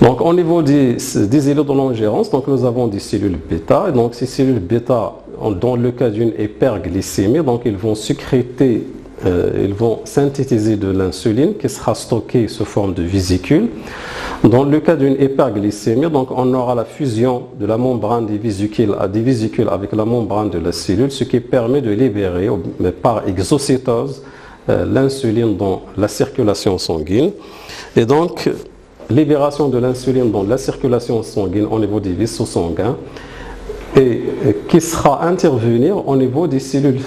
Donc au niveau des îlots de l'ingérence, donc nous avons des cellules bêta. Et donc ces cellules bêta, dans le cas d'une hyperglycémie, donc ils vont sécréter, ils vont synthétiser de l'insuline qui sera stockée sous forme de vésicule. Dans le cas d'une hyperglycémie, donc on aura la fusion de la membrane des vésicules avec la membrane de la cellule, ce qui permet de libérer par exocytose l'insuline dans la circulation sanguine. Et donc libération de l'insuline dans la circulation sanguine au niveau des vaisseaux sanguins et qui sera intervenir au niveau des cellules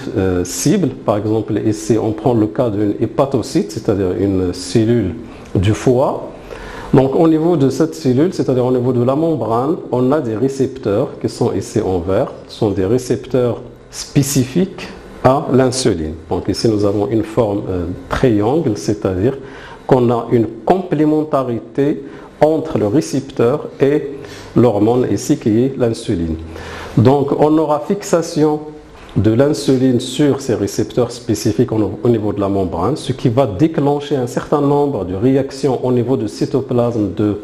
cibles. Par exemple, ici on prend le cas d'une hépatocyte, c'est-à-dire une cellule du foie. Donc au niveau de cette cellule, c'est-à-dire au niveau de la membrane, on a des récepteurs qui sont ici en vert, ce sont des récepteurs spécifiques à l'insuline. Donc ici nous avons une forme triangle, c'est-à-dire qu'on a une complémentarité entre le récepteur et l'hormone ici qui est l'insuline. Donc on aura fixation de l'insuline sur ces récepteurs spécifiques au niveau de la membrane, ce qui va déclencher un certain nombre de réactions au niveau du cytoplasme de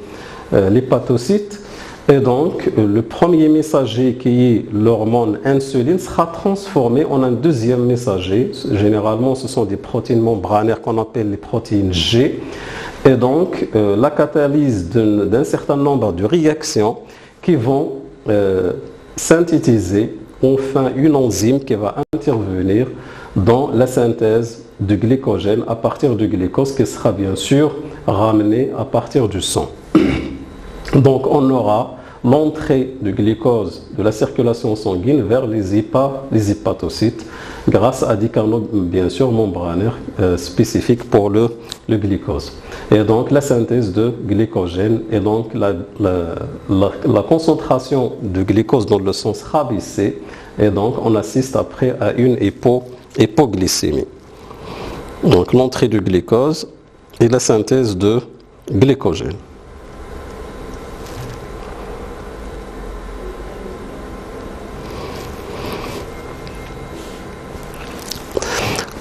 l'hépatocyte. Et donc le premier messager qui est l'hormone insuline sera transformé en un deuxième messager. Généralement ce sont des protéines membranaires qu'on appelle les protéines G. Et donc la catalyse d'un certain nombre de réactions qui vont synthétiser enfin une enzyme qui va intervenir dans la synthèse de glycogène à partir du glucose qui sera bien sûr ramené à partir du sang. Donc on aura l'entrée de glucose de la circulation sanguine vers les hépatocytes grâce à des canaux bien sûr membranaires spécifiques pour le glucose. Et donc la synthèse de glycogène et donc la concentration de glucose dans le sang sera baissée et donc on assiste après à une hypoglycémie. Donc l'entrée du glucose et la synthèse de glycogène.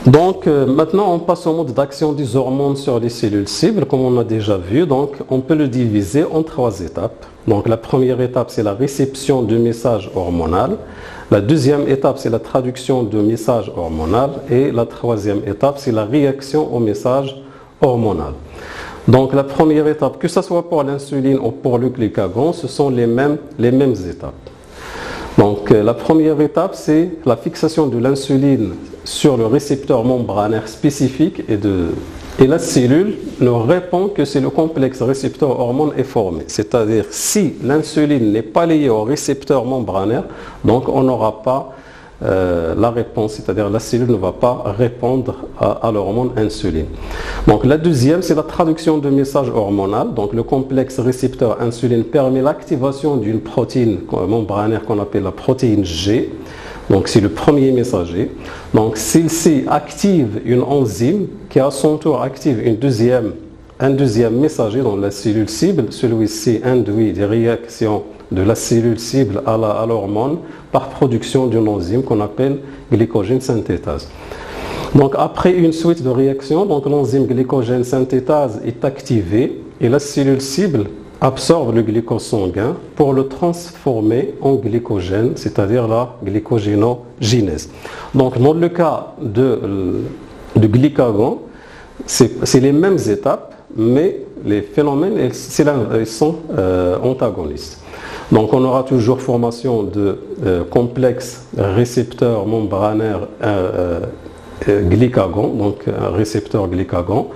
Donc maintenant on passe au mode d'action des hormones sur les cellules cibles comme on a déjà vu. Donc on peut le diviser en 3 étapes. Donc la première étape c'est la réception du message hormonal. La deuxième étape c'est la traduction du message hormonal et la troisième étape c'est la réaction au message hormonal. Donc la première étape, que ce soit pour l'insuline ou pour le glucagon, ce sont les mêmes étapes. Donc la première étape c'est la fixation de l'insuline sur le récepteur membranaire spécifique et la cellule ne répond que si le complexe récepteur-hormone est formé. C'est-à-dire si l'insuline n'est pas liée au récepteur membranaire, donc on n'aura pas la réponse, c'est-à-dire la cellule ne va pas répondre à l'hormone insuline. Donc la deuxième, c'est la traduction de message hormonal. Donc le complexe récepteur insuline permet l'activation d'une protéine membranaire qu'on appelle la protéine G. Donc c'est le premier messager. Donc celle-ci active une enzyme qui à son tour active un deuxième messager dans la cellule cible. Celui-ci induit des réactions de la cellule cible à l'hormone par production d'une enzyme qu'on appelle glycogène synthétase. Donc après une suite de réactions, donc l'enzyme glycogène synthétase est activée et la cellule cible absorbe le glucose sanguin pour le transformer en glycogène, c'est-à-dire la glycogénogenèse. Donc dans le cas de glycagon, c'est les mêmes étapes, mais les phénomènes ils sont antagonistes. Donc on aura toujours formation de complexes récepteurs membranaires glycagon, donc récepteur glycagon,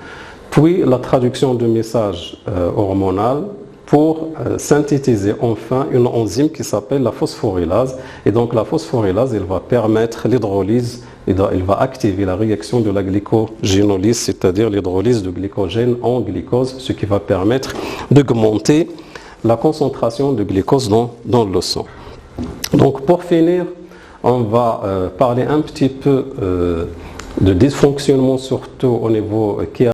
puis la traduction du message hormonal pour synthétiser enfin une enzyme qui s'appelle la phosphorylase. Et donc la phosphorylase, elle va permettre l'hydrolyse, elle va activer la réaction de la glycogénolyse, c'est-à-dire l'hydrolyse de glycogène en glucose, ce qui va permettre d'augmenter la concentration de glucose dans le sang. Donc pour finir, on va parler un petit peu de dysfonctionnement surtout au niveau qui